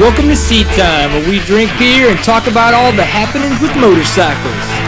Welcome to Seat Time, where we drink beer and talk about all the happenings with motorcycles.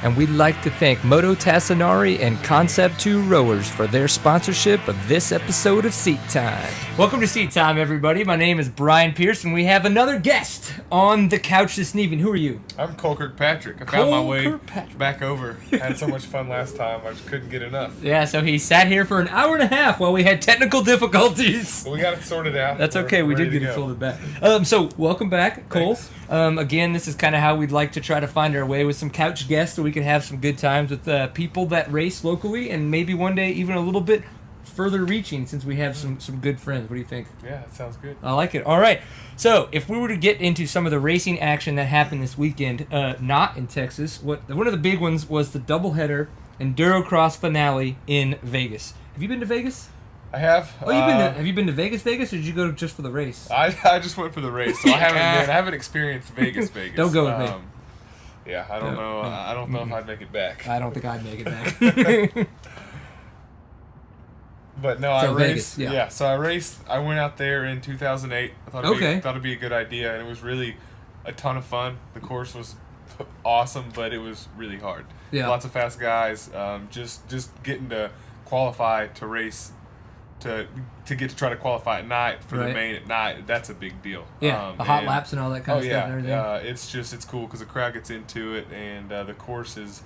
And we'd like to thank Moto Tassinari and Concept 2 Rowers for their sponsorship of this episode of Seat Time. Welcome to Seat Time, everybody. My name is Brian Pierce, and we have another guest on the couch this evening. Who are you? I'm Cole Kirkpatrick. I found my way back over. Had so much fun last time, I just couldn't get enough. Yeah, so he sat here for an hour and a half while we had technical difficulties. We got it sorted out. That's okay. We did get it folded back. So, welcome back, Cole. Again, this is kind of how we'd like to try to find our way with some couch guests so we can have some good times with people that race locally and maybe one day even a little bit further reaching since we have some good friends. What do you think? Yeah, that sounds good. I like it. All right. So, if we were to get into some of the racing action that happened this weekend, not in Texas, one of the big ones was the doubleheader Endurocross finale in Vegas. Have you been to Vegas? I have. Oh, have you been to Vegas, or did you go just for the race? I just went for the race, so I haven't experieed Vegas. Don't go with me. Yeah, I don't know. I don't know if I'd make it back. I don't think I'd make it back. But no, so I Vegas, raced. Yeah, so I raced. I went out there in 2008. I thought it'd be a good idea, and it was really a ton of fun. The course was awesome, but it was really hard. Yeah, lots of fast guys. Just getting to qualify to race. To get to try to qualify at night for the main at night, that's a big deal. Yeah, the hot laps and all that kind of stuff and everything. It's cool because the crowd gets into it, and the course is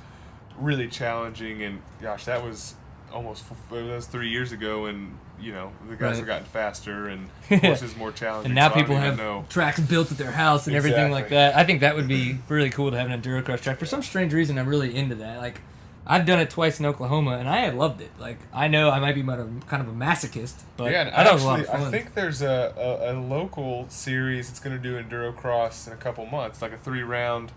really challenging. And gosh, that was 3 years ago, and the guys have gotten faster, and the course is more challenging. And now people have tracks built at their house and everything like that. I think that would be really cool to have an endurocross track. For some strange reason, I'm really into that. Like, I've done it twice in Oklahoma, and I loved it. Like, I know I might be kind of a masochist, but I thought it was a lot of fun. I think there's a local series that's going to do Endurocross in a couple months, like a 3-round.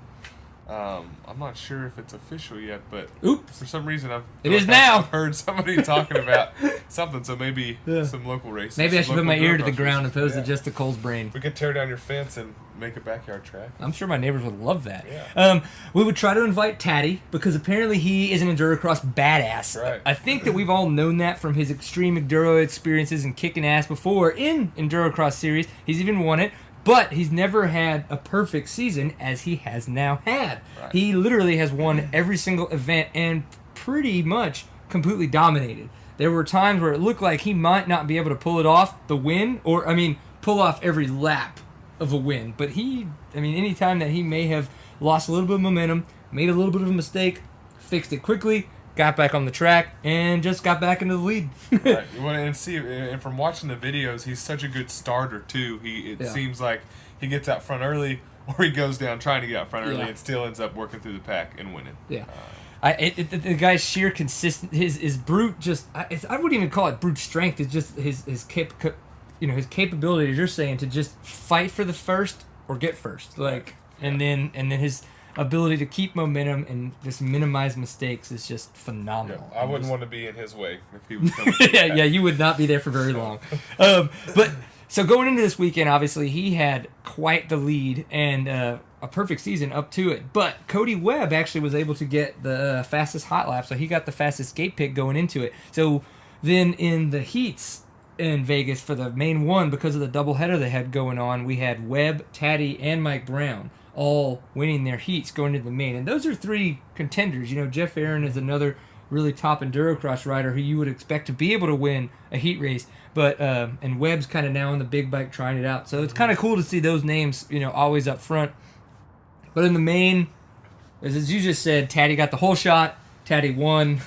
I'm not sure if it's official yet, but for some reason I've heard somebody talking about something, so maybe some local races. Maybe I should put my ear to the ground opposed to just to Cole's brain. We could tear down your fence and make a backyard track. I'm sure my neighbors would love that. Yeah. We would try to invite Taddy because apparently he is an Endurocross badass. Right. I think that we've all known that from his extreme Enduro experiences and kicking ass before in Endurocross series. He's even won it. But he's never had a perfect season as he has now had. Right. He literally has won every single event and pretty much completely dominated. There were times where it looked like he might not be able to pull it off the win, pull off every lap of a win. But any time that he may have lost a little bit of momentum, made a little bit of a mistake, fixed it quickly, got back on the track, and just got back into the lead. Right. And from watching the videos, he's such a good starter, too. It seems like he gets out front early, or he goes down trying to get out front early and still ends up working through the pack and winning. Yeah. The guy's sheer his brute I wouldn't even call it brute strength. It's just his capability, as you're saying, to just fight for the first or get first. And then his ability to keep momentum and just minimize mistakes is just phenomenal. Yeah, I wouldn't want to be in his way if he was coming. Yeah, you would not be there for very long. But so going into this weekend, obviously he had quite the lead and a perfect season up to it. But Cody Webb actually was able to get the fastest hot lap, so he got the fastest gate pick going into it. So then in the heats in Vegas for the main one, because of the doubleheader they had going on, we had Webb, Taddy, and Mike Brown all winning their heats going into the main. And those are 3 contenders. Jeff Aaron is another really top Endurocross rider who you would expect to be able to win a heat race. But and Webb's kind of now on the big bike trying it out. So it's kind of cool to see those names, always up front. But in the main, as you just said, Taddy got the whole shot. Taddy won.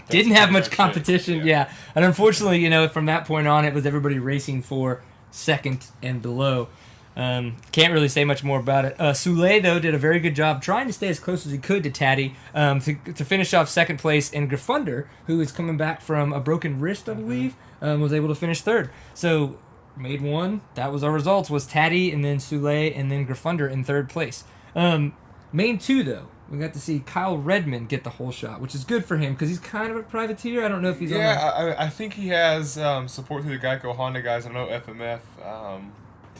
Didn't have much competition. Yeah. And unfortunately, from that point on, it was everybody racing for second and below. Can't really say much more about it. Soule, though, did a very good job trying to stay as close as he could to Taddy to finish off second place. And Grifunder, who is coming back from a broken wrist, I believe, was able to finish third. So, made one. That was our results, was Taddy and then Soule and then Grifunder in third place. Main 2, though. We got to see Kyle Redmond get the whole shot, which is good for him because he's kind of a privateer. I don't know if he's on that. I think he has support through the Geico Honda guys. I know FMF.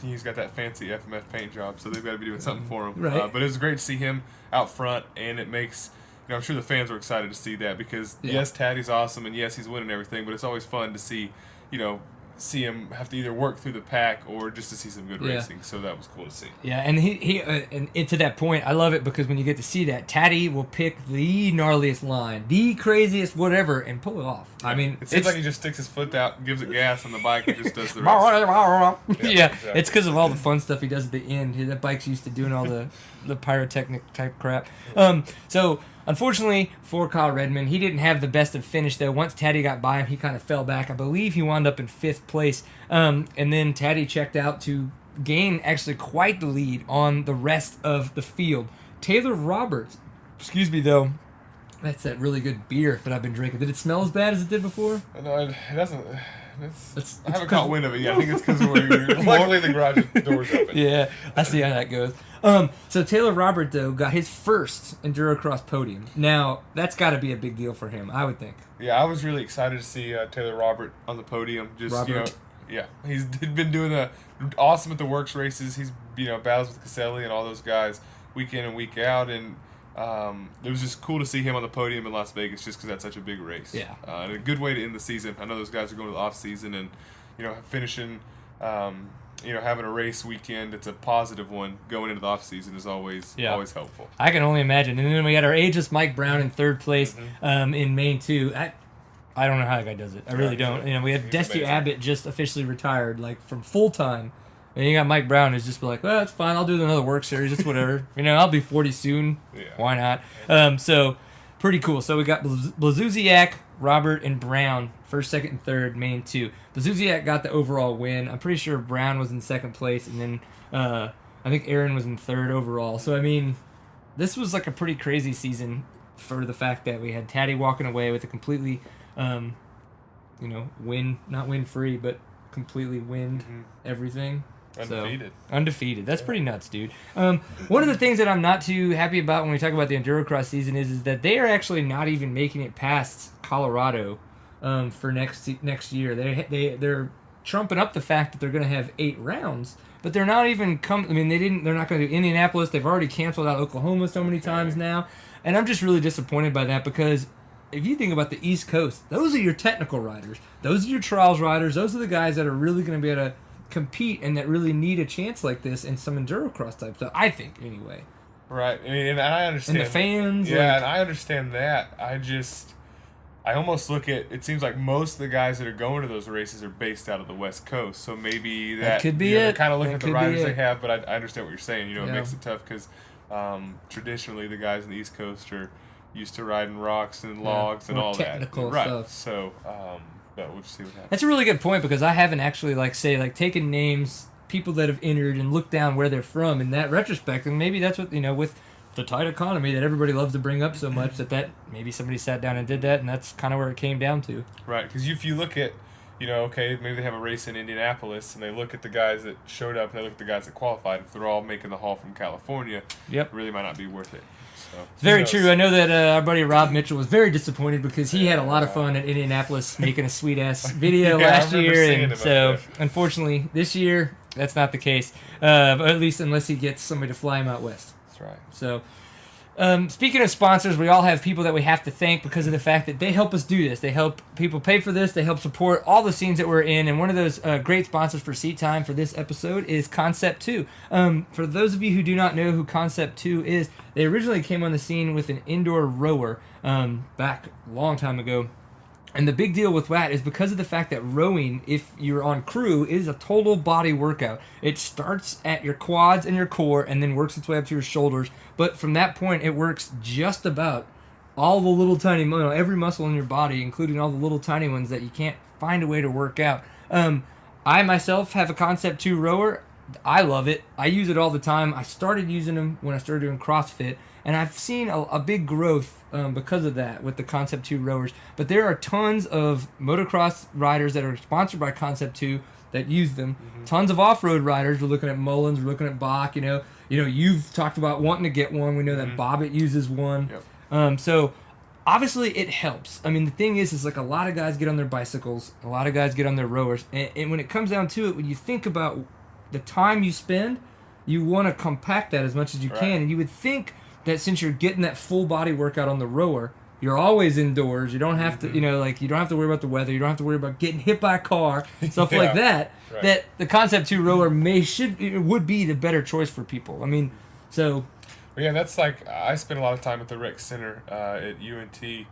He's got that fancy FMF paint job, so they've got to be doing something for him. Right. But it was great to see him out front, and it makes I'm sure the fans were excited to see that because yes, Taddy's awesome, and yes, he's winning everything, but it's always fun to see see him have to either work through the pack or just to see some good racing. So that was cool to see. Yeah, and and to that point, I love it because when you get to see that, Taddy will pick the gnarliest line, the craziest whatever, and pull it off. I mean, it seems like he just sticks his foot out, gives it gas on the bike, and just does the rest. Yeah, exactly. It's because of all the fun stuff he does at the end. That bike's used to doing all the pyrotechnic type crap. So unfortunately for Kyle Redmond, he didn't have the best of finish though. Once Taddy got by him, he kind of fell back. I believe he wound up in 5th place, and then Taddy checked out to gain actually quite the lead on the rest of the field. Taylor Roberts, excuse me though, that's that really good beer that I've been drinking. Did it smell as bad as it did before? No, it doesn't. I haven't caught wind of it yet. I think it's because luckily the garage door's open. Yeah, I see how that goes. So Taylor Robert, though, got his first Endurocross podium. Now, that's got to be a big deal for him, I would think. Yeah, I was really excited to see Taylor Robert on the podium. He's been doing the awesome at the works races. He's battles with Caselli and all those guys week in and week out, and it was just cool to see him on the podium in Las Vegas just because that's such a big race. Yeah. And a good way to end the season. I know those guys are going to the off season and finishing. Having a race weekend, it's a positive one going into the off season is always helpful. I can only imagine. And then we had our ageless Mike Brown in 3rd place in Maine too. I don't know how that guy does it. I really don't. We have Dusty Abbott just officially retired, like from full time. And you got Mike Brown who's just like, well, it's fine. I'll do another work series. It's whatever. I'll be 40 soon. Yeah. Why not? So pretty cool. So we got Blazsusiak, Robert, and Brown, 1st, 2nd, and 3rd, Main 2. Blazsusiak got the overall win. I'm pretty sure Brown was in 2nd place, and then I think Aaron was in 3rd overall. So, I mean, this was like a pretty crazy season for the fact that we had Taddy walking away with a completely, not win-free, but completely winned everything. Undefeated. That's pretty nuts, dude. One of the things that I'm not too happy about when we talk about the Endurocross season is that they are actually not even making it past Colorado for next year. They're trumping up the fact that they're going to have 8 rounds, but they're not even they're not going to do Indianapolis. They've already canceled out Oklahoma so many times now, and I'm just really disappointed by that because if you think about the East Coast, those are your technical riders. Those are your trials riders. Those are the guys that are really going to be able to compete and that really need a chance like this in some Endurocross type stuff, I think, anyway. Right. And I understand. And the fans. Yeah, and I understand that. I almost look at, it seems like most of the guys that are going to those races are based out of the West Coast, so maybe that could be they're it. kind of looking at the riders they have, but I understand what you're saying. It makes it tough because traditionally the guys in the East Coast are used to riding rocks and logs and all that. Technical right. stuff. So, but we'll just see what happens. That's a really good point because I haven't actually taken names, people that have entered, and looked down where they're from in that retrospect, and maybe that's what with the tight economy that everybody loves to bring up so much that maybe somebody sat down and did that, and that's kind of where it came down to. Right, because if you look at, okay, maybe they have a race in Indianapolis, and they look at the guys that showed up, and they look at the guys that qualified. If they're all making the haul from California, it really might not be worth it. So, it's very true. I know that our buddy Rob Mitchell was very disappointed because he had a lot of fun at Indianapolis making a sweet-ass video last year, and so unfortunately this year that's not the case, but at least unless he gets somebody to fly him out west. That's right. So, speaking of sponsors, we all have people that we have to thank because of the fact that they help us do this. They help people pay for this. They help support all the scenes that we're in. And one of those great sponsors for Seat Time for this episode is Concept 2. For those of you who do not know who Concept 2 is, they originally came on the scene with an indoor rower back a long time ago. And the big deal with that is because of the fact that rowing, if you're on crew, is a total body workout. It starts at your quads and your core and then works its way up to your shoulders. But from that point, it works just about all the little tiny, every muscle in your body, including all the little tiny ones that you can't find a way to work out. I myself have a Concept 2 rower. I love it. I use it all the time. I started using them when I started doing CrossFit. And I've seen a big growth because of that with the Concept 2 rowers. But there are tons of motocross riders that are sponsored by Concept 2 that use them. Mm-hmm. Tons of off-road riders. We're looking at Mullins. We're looking at Bach. You've talked about wanting to get one. We know that Bobbitt uses one. Yep. So obviously it helps. I mean, the thing is like a lot of guys get on their bicycles. A lot of guys get on their rowers. And when it comes down to it, when you think about the time you spend, you want to compact that as much as you can. And you would think that since you're getting that full body workout on the rower, You're always indoors. You don't have to, you don't have to worry about the weather. You don't have to worry about getting hit by a car, stuff like that. Right. That the Concept 2 rower would be the better choice for people. I mean, so. Yeah, that's like, I spend a lot of time at the rec center at UNT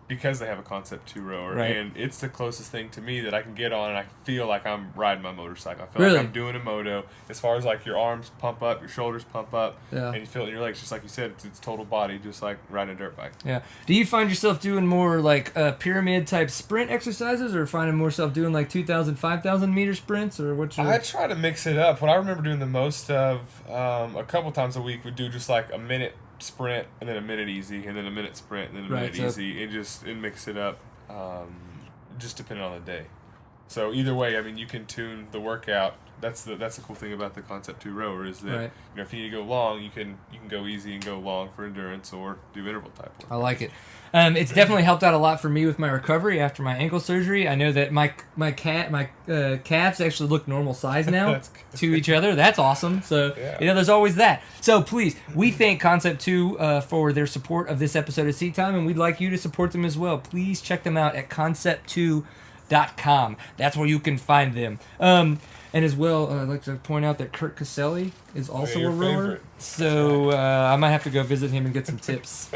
because they have a Concept 2 rower, right. and it's the closest thing to me that I can get on, and I feel like I'm riding my motorcycle. I feel really? like I'm doing a moto. As far as like your arms pump up, your shoulders pump up, and you feel it in your legs, just like you said, it's total body, just like riding a dirt bike. Yeah. Do you find yourself doing more like pyramid type sprint exercises, or finding more self doing like 2,000, 5,000 meter sprints, or what's your... I try to mix it up. What I remember doing the most of, a couple times a week, would do just like a minute sprint and then a minute easy and then a minute sprint and then a minute easy and mix it up, just depending on the day. So either way, I mean, you can tune the workout. That's the cool thing about the Concept 2 rower is that if you need to go long, you can go easy and go long for endurance or do interval type work. I like it. It's definitely helped out a lot for me with my recovery after my ankle surgery. I know that my calves actually look normal size now to each other. That's awesome. So there's always that. So please, we thank Concept 2 for their support of this episode of Seat Time, and we'd like you to support them as well. Please check them out at concept2.com. That's where you can find them. And as well, I'd like to point out that Kurt Caselli is also a rower. Favorite. So I might have to go visit him and get some tips.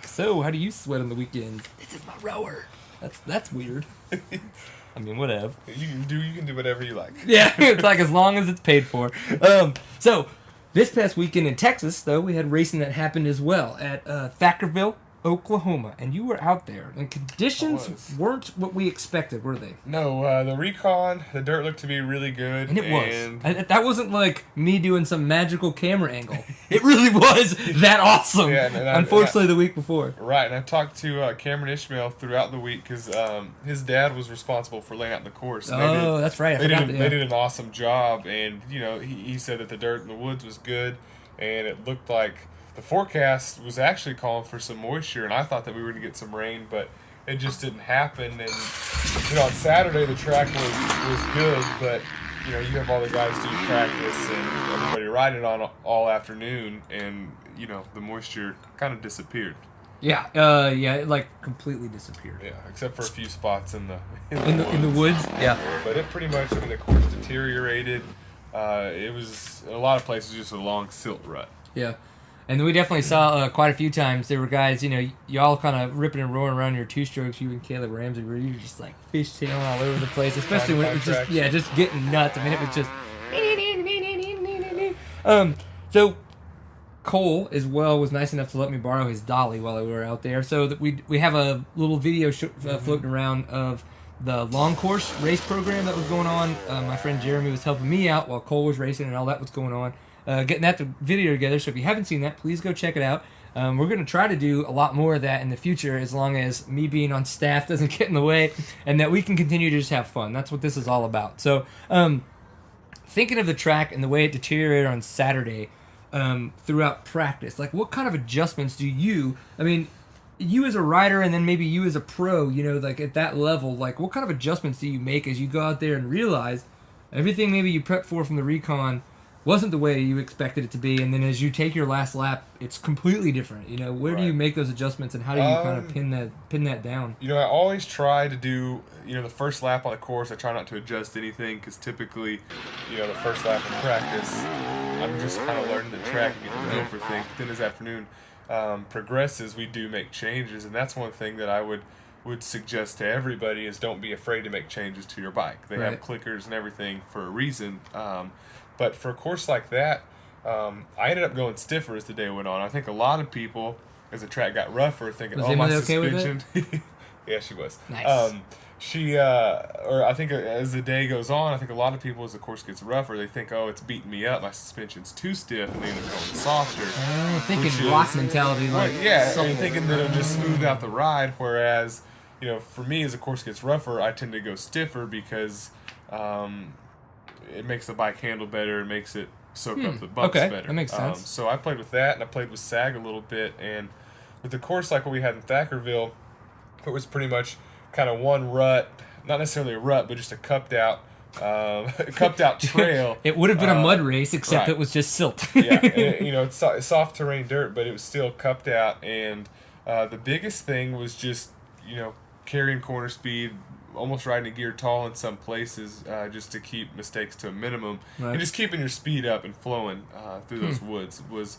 So how do you sweat on the weekends? This is my rower. That's weird. I mean, whatever. You can do whatever you like. Yeah, it's like as long as it's paid for. So this past weekend in Texas, though, we had racing that happened as well at Thackerville, Oklahoma, and you were out there, and conditions weren't what we expected, were they? No, the recon, the dirt looked to be really good. And it was. That wasn't like me doing some magical camera angle. It really was that awesome. Yeah, unfortunately, the week before. Right, and I talked to Cameron Ishmael throughout the week because his dad was responsible for laying out the course. That's right. They did an awesome job, and he said that the dirt in the woods was good, and it looked like the forecast was actually calling for some moisture, and I thought that we were going to get some rain, but it just didn't happen. And on Saturday the track was good, but you have all the guys do practice and everybody riding on all afternoon, and the moisture kind of disappeared. Yeah, it like completely disappeared. Yeah, except for a few spots in the woods. Yeah, but it pretty much, the course deteriorated. It was in a lot of places just a long silt rut. Yeah. And we definitely saw quite a few times there were guys, y'all kind of ripping and roaring around your two-strokes, you and Caleb Ramsey, where you were just like fishtailing all over the place, especially when it was just getting nuts. I mean, it was just... So Cole, as well, was nice enough to let me borrow his dolly while we were out there. So that we have a little video floating around of the long course race program that was going on. My friend Jeremy was helping me out while Cole was racing and all that was going on. Getting that video together. So if you haven't seen that, please go check it out. We're going to try to do a lot more of that in the future, as long as me being on staff doesn't get in the way, and that we can continue to just have fun. That's what this is all about. So thinking of the track and the way it deteriorated on Saturday throughout practice, like what kind of adjustments do you as a rider, and then maybe you as a pro, like at that level, like what kind of adjustments do you make as you go out there and realize everything maybe you prepped for from the recon wasn't the way you expected it to be, and then as you take your last lap, it's completely different. Where do you make those adjustments, and how do you kind of pin that down? I always try to do, the first lap on the course, I try not to adjust anything, because typically, the first lap in practice, I'm just kind of learning the track and getting the feel for things. But then as afternoon progresses, we do make changes, and that's one thing that I would suggest to everybody is don't be afraid to make changes to your bike. They have clickers and everything for a reason. But for a course like that, I ended up going stiffer as the day went on. I think a lot of people, as the track got rougher, thinking, my suspension. Okay yeah, she was. Nice. I think as the day goes on, I think a lot of people, as the course gets rougher, they think, it's beating me up, my suspension's too stiff, and they end up going softer. Thinking rock mentality. And thinking that it'll just smooth out the ride, whereas, for me, as the course gets rougher, I tend to go stiffer because... it makes the bike handle better. It makes it soak up the bumps better. That makes sense. So I played with that, and I played with sag a little bit. And with the course like what we had in Thackerville, it was pretty much kind of one rut, not necessarily a rut, but just a cupped out trail. It would have been a mud race, except it was just silt. Yeah, and it's soft terrain dirt, but it was still cupped out, and The biggest thing was just, carrying corner speed, almost riding a gear tall in some places, just to keep mistakes to a minimum, and just keeping your speed up and flowing through those woods was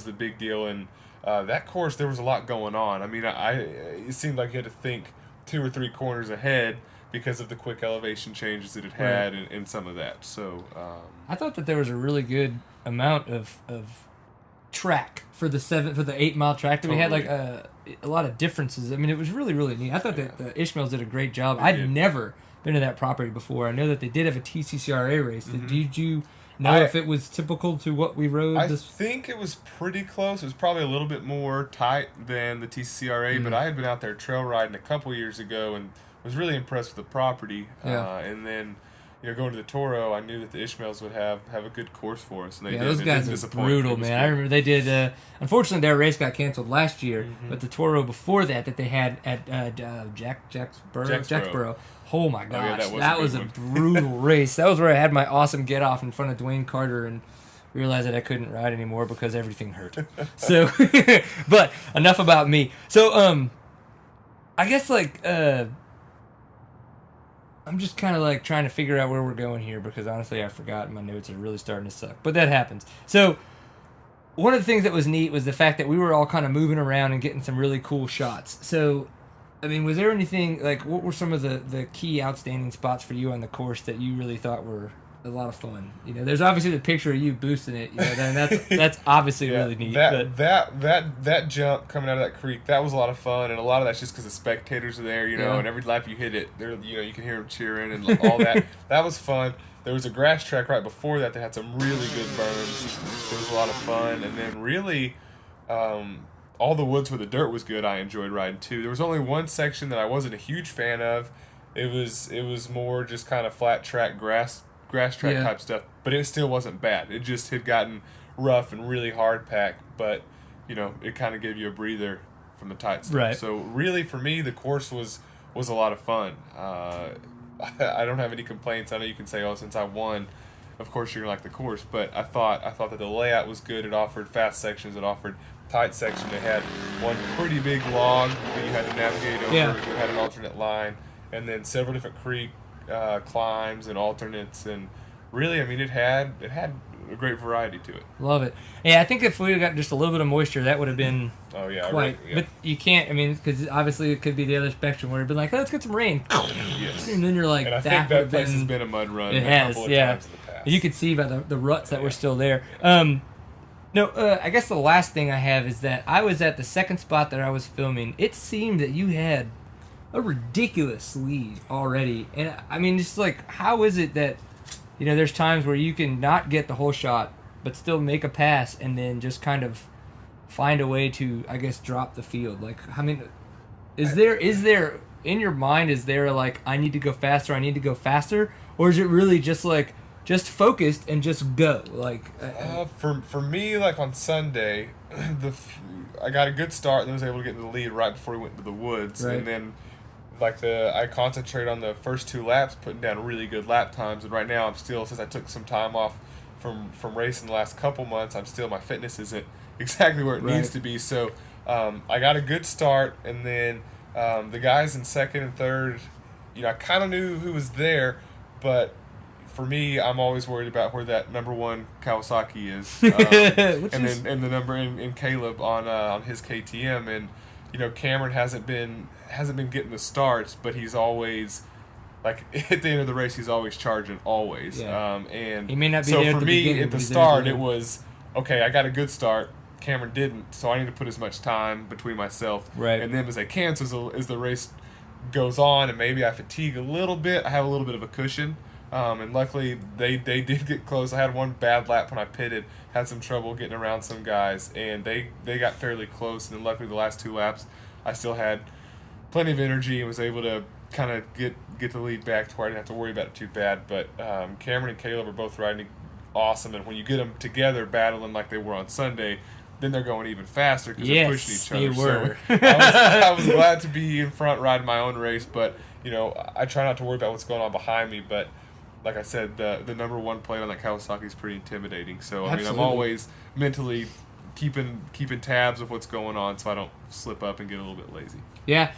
the big deal. And that course, there was a lot going on. I mean, it seemed like you had to think 2 or 3 corners ahead because of the quick elevation changes that it had and some of that. So I thought that there was a really good amount of track for the 8 mile track that we had, like a lot of differences. I mean, it was really, really neat. I thought that the Ishmaels did a great job. I'd never been to that property before. I know that they did have a TCCRA race. Did you know if it was typical to what we rode? I think it was pretty close. It was probably a little bit more tight than the TCCRA, but I had been out there trail riding a couple years ago and was really impressed with the property. And then, going to the Toro, I knew that the Ishmaels would have a good course for us. And they did. Those guys are brutal, man. I remember they did. Unfortunately, their race got canceled last year, but the Toro before that they had at Jacksboro. Oh my gosh, that was a brutal race. That was where I had my awesome get off in front of Dwayne Carter and realized that I couldn't ride anymore because everything hurt. So, but enough about me. So, I guess I'm just kind of trying to figure out where we're going here because honestly I forgot. My notes are really starting to suck, but that happens. So one of the things that was neat was the fact that we were all kind of moving around and getting some really cool shots. So, I mean, was there anything, what were some of the key outstanding spots for you on the course that you really thought were a lot of fun? There's obviously the picture of you boosting it. Then that's obviously really neat. That jump coming out of that creek, that was a lot of fun, and a lot of that's just because the spectators are there, and every lap you hit it, you can hear them cheering and all that. That was fun. There was a grass track right before that had some really good burns. It was a lot of fun, and then really, all the woods where the dirt was good, I enjoyed riding too. There was only one section that I wasn't a huge fan of. It was more just kind of flat track grass track type stuff, but it still wasn't bad. It just had gotten rough and really hard packed, but it kind of gave you a breather from the tight stuff. Right. So really, for me, the course was a lot of fun. I don't have any complaints. I know you can say, since I won, of course you're gonna like the course, but I thought that the layout was good. It offered fast sections. It offered tight section. It had one pretty big log that you had to navigate over. Yeah. It had an alternate line, and then several different creek climbs and alternates, and really, I mean, it had a great variety to it. Love it. Yeah, I think if we got just a little bit of moisture, that would have been But you can't, I mean, because obviously it could be the other spectrum where it'd been like, let's get some rain. Yes. And then you're like, and I think that place has been a mud run a couple of times in the past. You could see by the ruts that were still there. I guess the last thing I have is that I was at the second spot that I was filming. It seemed that you had a ridiculous lead already. And I mean, just how is it that, there's times where you can not get the whole shot, but still make a pass and then just kind of find a way to, I guess, drop the field? Is there in your mind, is there I need to go faster? Or is it really just just focused and just go? For me, on Sunday, I got a good start and was able to get into the lead right before we went to the woods. Right. And then I concentrated on the first 2 laps, putting down really good lap times. And right now I'm still, since I took some time off from racing the last couple months, my fitness isn't exactly where it needs to be. So I got a good start, and then the guys in second and third, I kind of knew who was there, but for me, I'm always worried about where that number 1 Kawasaki is, and the number in Caleb on his KTM, and Cameron hasn't been getting the starts, but he's always at the end of the race, he's always charging, always. And he may not be so there for at the me beginning, at the start, it was okay. I got a good start. Cameron didn't, so I need to put as much time between myself and them as I can. So as the race goes on, and maybe I fatigue a little bit, I have a little bit of a cushion. And luckily, they did get close. I had one bad lap when I pitted, had some trouble getting around some guys, and they got fairly close. And then luckily, the last 2 laps, I still had plenty of energy and was able to kind of get the lead back to where I didn't have to worry about it too bad. But Cameron and Caleb are both riding awesome, and when you get them together battling like they were on Sunday, then they're going even faster because they're pushing each other. They were. So I was glad to be in front riding my own race, but I try not to worry about what's going on behind me. But like I said, the number 1 plate on that Kawasaki is pretty intimidating. So I mean, I'm always mentally keeping tabs of what's going on so I don't slip up and get a little bit lazy. Yeah.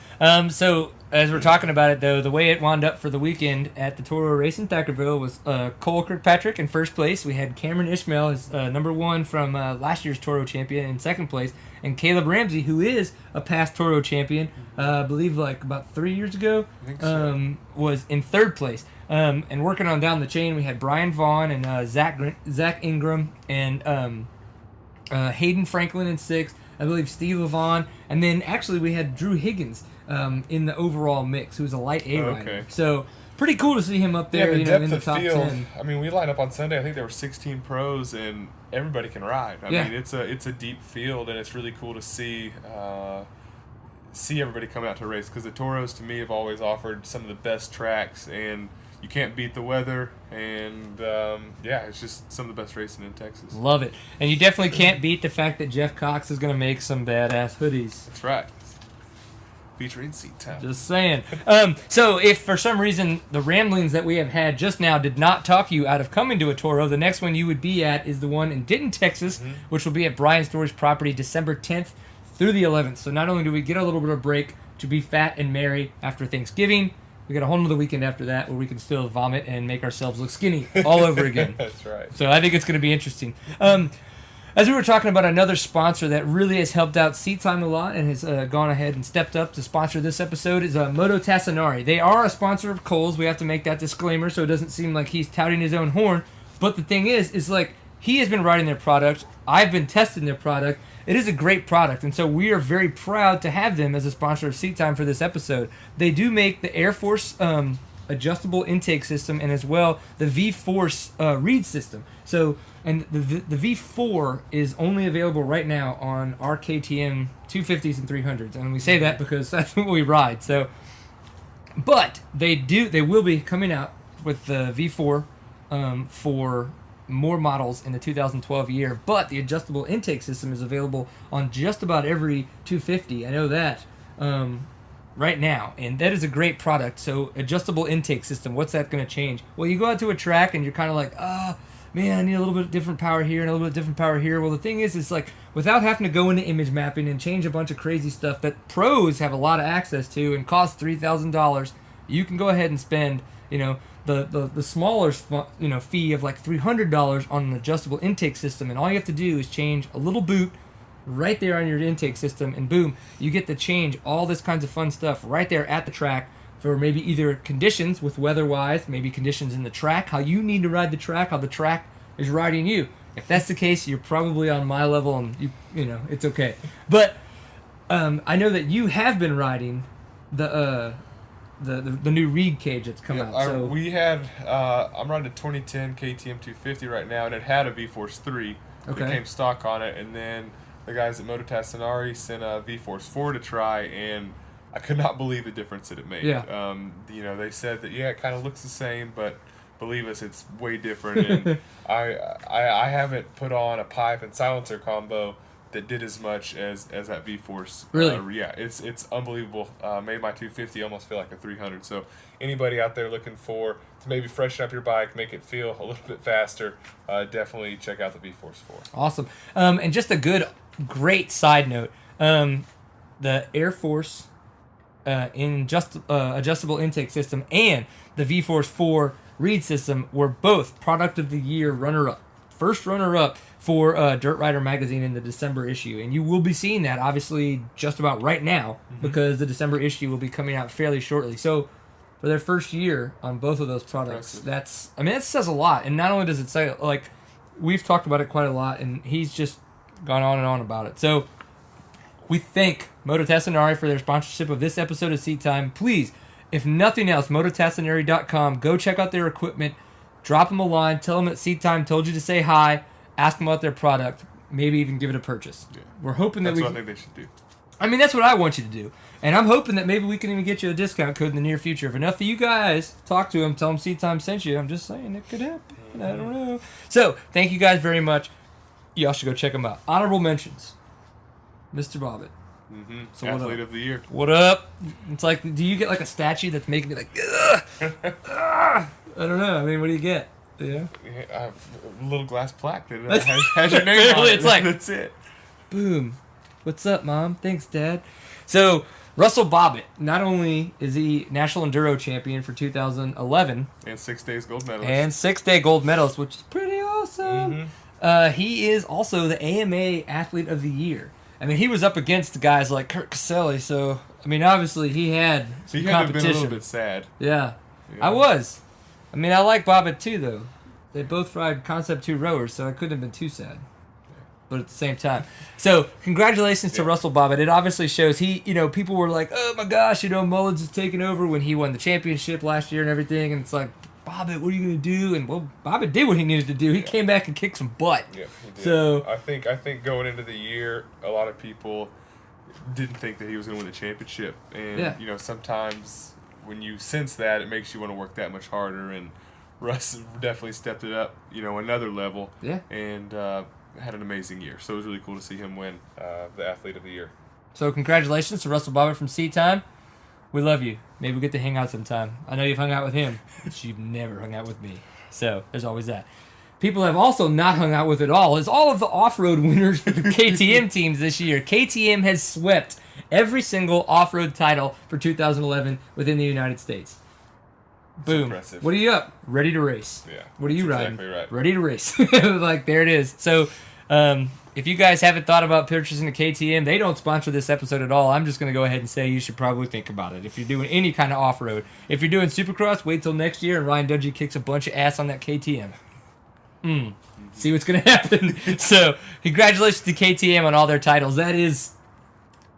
So as we're talking about it, though, the way it wound up for the weekend at the TORO race in Thackerville was Cole Kirkpatrick in first place. We had Cameron Ishmael as number one from last year's TORO champion in second place, and Caleb Ramsey, who is a past TORO champion, I believe like about 3 years ago, I think so. Was in third place. And working on down the chain, we had Brian Vaughn and Zach Ingram and Hayden Franklin in sixth. I believe Steve Levon, and then actually we had Drew Higgins in the overall mix, who's a light A rider. Okay. So pretty cool to see him up there, the depth in the of top field, 10. I mean, we lined up on Sunday. I think there were 16 pros, and everybody can ride. I Yeah. mean, it's a deep field, and it's really cool to see everybody come out to race, because the Toros to me have always offered some of the best tracks, and you can't beat the weather, and it's just some of the best racing in Texas. Love it. And you definitely can't beat the fact that Jeff Cox is going to make some badass hoodies. That's right. Featuring Seat Time. Just saying. So if for some reason the ramblings that we have had just now did not talk you out of coming to a Toro, the next one you would be at is the one in Denton, Texas, which will be at Brian Story's property December 10th through the 11th. So not only do we get a little bit of break to be fat and merry after Thanksgiving, we got a whole other weekend after that where we can still vomit and make ourselves look skinny all over again. That's right. So I think it's going to be interesting. As we were talking about, another sponsor that really has helped out Seat Time a lot and has gone ahead and stepped up to sponsor this episode is Moto Tassinari. They are a sponsor of Cole's. We have to make that disclaimer so it doesn't seem like he's touting his own horn. But the thing is like he has been riding their product. I've been testing their product. It is a great product, and so we are very proud to have them as a sponsor of Seat Time for this episode. They do make the Air Force adjustable intake system and as well the V-Force reed system. So, and the V4 is only available right now on our KTM 250s and 300s, and we say that because that's what we ride. So, but they will be coming out with the V4 for more models in the 2012 year, but the adjustable intake system is available on just about every 250. I know that right now, and that is a great product. So adjustable intake system, what's that going to change? Well, you go out to a track and you're kind of like, man, I need a little bit different power here and a little bit different power here. Well, the thing is like without having to go into image mapping and change a bunch of crazy stuff that pros have a lot of access to and costs $3,000, you can go ahead and spend, the smaller fee of like $300 on an adjustable intake system, and all you have to do is change a little boot right there on your intake system, and boom, you get to change all this kinds of fun stuff right there at the track for maybe either conditions with weather-wise, maybe conditions in the track, how you need to ride the track, how the track is riding you. If that's the case, you're probably on my level, and it's okay. But I know that you have been riding the new reed cage that's come out. So we had I'm riding a 2010 KTM 250 right now, and it had a V-Force 3. Okay. It came stock on it, and then the guys at Moto Tassinari sent a V-Force 4 to try, and I could not believe the difference that it made. Yeah. They said that it kind of looks the same, but believe us, it's way different. And I haven't put on a pipe and silencer combo that did as much as that V-Force. Really? Yeah, it's unbelievable. Made my 250 almost feel like a 300. So anybody out there looking to maybe freshen up your bike, make it feel a little bit faster, definitely check out the V-Force 4. Awesome. And just a great side note, the Air Force adjustable intake system and the V-Force 4 reed system were both Product of the Year runner-up. First runner-up for Dirt Rider magazine in the December issue, and you will be seeing that obviously just about right now because the December issue will be coming out fairly shortly. So for their first year on both of those products, that says a lot. And not only does it say, like, we've talked about it quite a lot, and he's just gone on and on about it. So we thank Moto Tassinari for their sponsorship of this episode of Seat Time. Please, if nothing else, mototassinari.com, go check out their equipment, drop them a line, tell them that Seat Time told you to say hi, ask them about their product, maybe even give it a purchase. Yeah. We're hoping that's what I think they should do. I mean, that's what I want you to do. And I'm hoping that maybe we can even get you a discount code in the near future. If enough of you guys talk to them, tell them Seat Time sent you. I'm just saying it could happen. I don't know. So, thank you guys very much. Y'all should go check them out. Honorable mentions. Mr. Bobbitt. Mm-hmm. So Athlete of the Year. What up? It's like, do you get like a statue that's making me like, ugh, ugh? I don't know. I mean, what do you get? Yeah. A little glass plaque that has your name on it. It's like, that's it. Boom. What's up, Mom? Thanks, Dad. So, Russell Bobbitt, not only is he National Enduro Champion for 2011. And 6 days gold medalist. And 6-day gold medalist, which is pretty awesome. He is also the AMA Athlete of the Year. I mean, he was up against guys like Kurt Caselli, so, I mean, obviously he had some competition. You had to have been a little bit sad. Yeah. I was. I mean, I like Bobbitt too, though. They both ride Concept 2 rowers, so I couldn't have been too sad. But at the same time. So, congratulations to Russell Bobbitt. It obviously shows people were like, oh my gosh, Mullins is taking over when he won the championship last year and everything. And it's like, Bobbitt, what are you going to do? And, well, Bobbitt did what he needed to do. He came back and kicked some butt. Yeah, he did. So, I think going into the year, a lot of people didn't think that he was going to win the championship. And, sometimes when you sense that, it makes you want to work that much harder. And Russ definitely stepped it up, another level. Yeah. And, had an amazing year. So it was really cool to see him win the Athlete of the Year. So congratulations to Russell Bobbitt from Seat Time. We love you. Maybe we'll get to hang out sometime. I know you've hung out with him, but you've never hung out with me. So there's always that. People have also not hung out with at all is all of the off-road winners for the KTM teams this year. KTM has swept every single off-road title for 2011 within the United States. Boom. Impressive. What are you up? Ready to race. Yeah. What are you riding? Exactly right. Ready to race. Like, there it is. So, if you guys haven't thought about purchasing a KTM, they don't sponsor this episode at all. I'm just going to go ahead and say you should probably think about it. If you're doing any kind of off-road. If you're doing Supercross, wait till next year and Ryan Dungey kicks a bunch of ass on that KTM. See what's going to happen. So, congratulations to KTM on all their titles. That is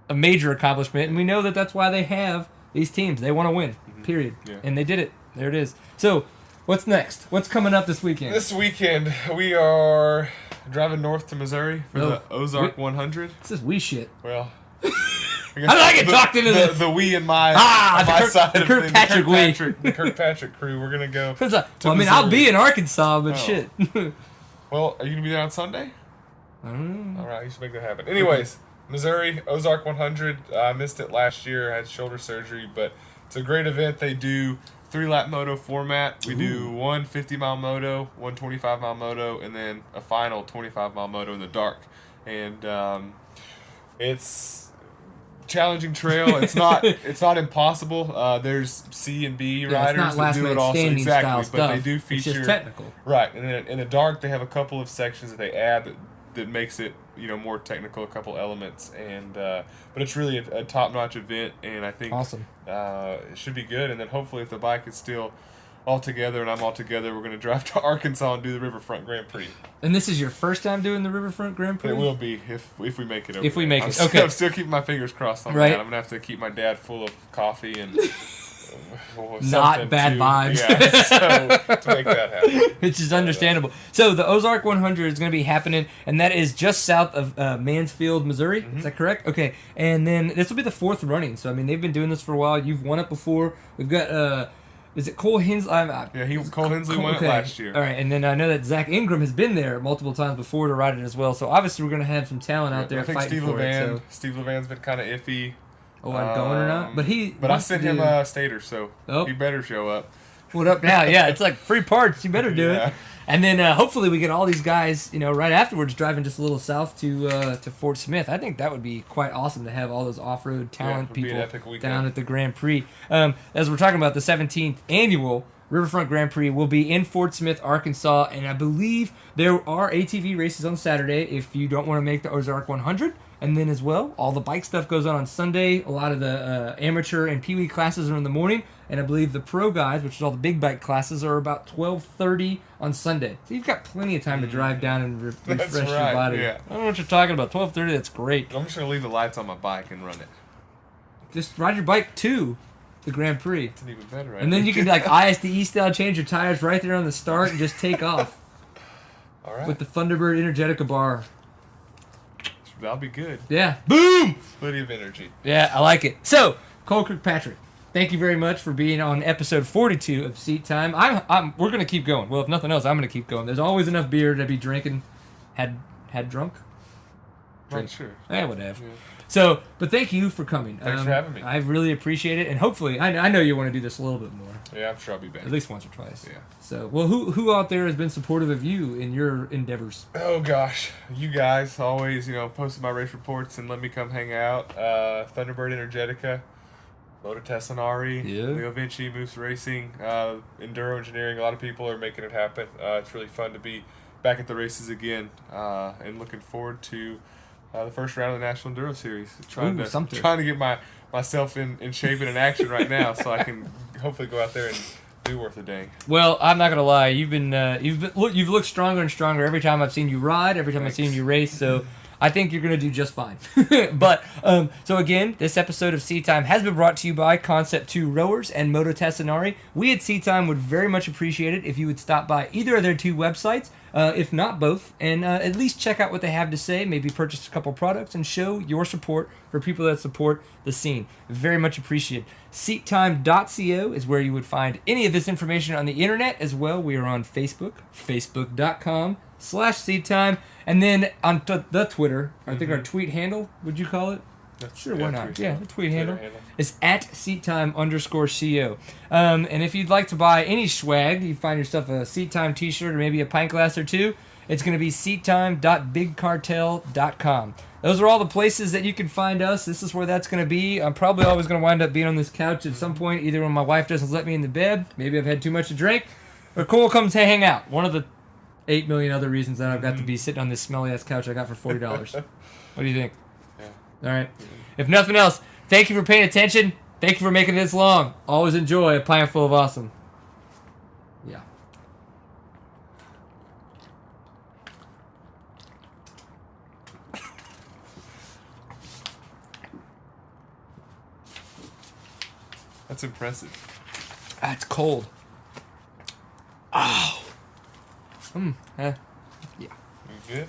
a major accomplishment, and we know that that's why they have these teams. They want to win, period. Yeah. And they did it. There it is. So, what's next? What's coming up this weekend? This weekend, we are driving north to Missouri for the Ozark 100. This is we shit. Well, I like it talked into the we and my side of Kirkpatrick we. The Kirkpatrick crew. We're gonna go. I'll be in Arkansas, but shit. Well, are you gonna be there on Sunday? I don't know. All right, you should make that happen. Anyways, Missouri Ozark 100. I missed it last year. I had shoulder surgery, but it's a great event. They do 3-lap moto format. We do one 50-mile moto, one 25-mile moto, and then a final 25-mile moto in the dark. And it's challenging trail. It's not impossible. There's C and B riders that do it also exactly, but they do feature it's just technical. Right. And then in the dark they have a couple of sections that they add that makes it more technical, a couple elements, and but it's really a top-notch event, and I think awesome. It should be good. And then hopefully if the bike is still all together and I'm all together, we're going to drive to Arkansas and do the Riverfront Grand Prix. And this is your first time doing the Riverfront Grand Prix? It will be if we make it over. If we make it, okay. I'm still keeping my fingers crossed on that. I'm going to have to keep my dad full of coffee and not bad vibes. Yeah, so to make that happen. Which is understandable. So the Ozark 100 is going to be happening, and that is just south of Mansfield, Missouri. Mm-hmm. Is that correct? Okay. And then this will be the fourth running. So, I mean, they've been doing this for a while. You've won it before. We've got... is it Cole Hensley? Cole Hensley won it last year. All right, and then I know that Zach Ingram has been there multiple times before to ride it as well. So obviously we're going to have some talent out there. I think fighting Steve Levan's been kind of iffy. Oh, I'm going or not? But I sent him a stator, so he better show up. What up now? Yeah, it's like free parts. You better do it. And then hopefully we get all these guys, right afterwards driving just a little south to Fort Smith. I think that would be quite awesome to have all those off-road talent people down at the Grand Prix. As we're talking about, the 17th annual Riverfront Grand Prix will be in Fort Smith, Arkansas, and I believe there are ATV races on Saturday if you don't want to make the Ozark 100. And then as well, all the bike stuff goes on Sunday. A lot of the amateur and peewee classes are in the morning. And I believe the pro guys, which is all the big bike classes, are about 12:30 on Sunday. So you've got plenty of time to drive down and refresh your body. Yeah. I don't know what you're talking about. 12:30, that's great. I'm just going to leave the lights on my bike and run it. Just ride your bike to the Grand Prix. It's even better, right? And then you can ISDE style change your tires right there on the start and just take off. All right. With the Thunderbird Energetica bar. That'll be good. Yeah. Boom! Plenty of energy. Yeah, I like it. So, Cole Kirkpatrick, thank you very much for being on episode 42 of Seat Time. We're going to keep going. Well, if nothing else, I'm going to keep going. There's always enough beer to be drinking. Had drunk? Not sure. Whatever. Yeah. So, but thank you for coming. Thanks for having me. I really appreciate it, and hopefully, I know you want to do this a little bit more. Yeah, I'm sure I'll be back. At least once or twice. Yeah. So, well, who out there has been supportive of you in your endeavors? Oh gosh, you guys always, posting my race reports and let me come hang out. Thunderbird Energetica, Moto Tessanari, Leo Vinci, Moose Racing, Enduro Engineering. A lot of people are making it happen. It's really fun to be back at the races again, and looking forward to the first round of the National Enduro Series. Trying to get myself in shape and in action right now, so I can hopefully go out there and do worth a dang. Well, I'm not gonna lie. You've looked stronger and stronger every time I've seen you ride. Every time I've seen you race. So I think you're gonna do just fine. But so again, this episode of Seat Time has been brought to you by Concept 2 Rowers and Moto Tessanari. We at Seat Time would very much appreciate it if you would stop by either of their two websites, if not both, and at least check out what they have to say. Maybe purchase a couple products and show your support for people that support the scene. Very much appreciated. SeatTime.co is where you would find any of this information on the internet as well. We are on Facebook, facebook.com/SeatTime. And then on the Twitter, I think our tweet handle, would you call it? Sure, why not? Yeah, the tweet handle is at @SeatTime_CO. And if you'd like to buy any swag, you find yourself a Seat Time t-shirt or maybe a pint glass or two, it's going to be seattime.bigcartel.com. Those are all the places that you can find us. This is where that's going to be. I'm probably always going to wind up being on this couch at some point, either when my wife doesn't let me in the bed, maybe I've had too much to drink, or Cole comes to hang out. One of the 8 million other reasons that I've got to be sitting on this smelly-ass couch I got for $40. What do you think? Yeah. All right. If nothing else, thank you for paying attention. Thank you for making it this long. Always enjoy a pint full of awesome. Yeah. That's impressive. It's cold. Oh. Yeah. You good?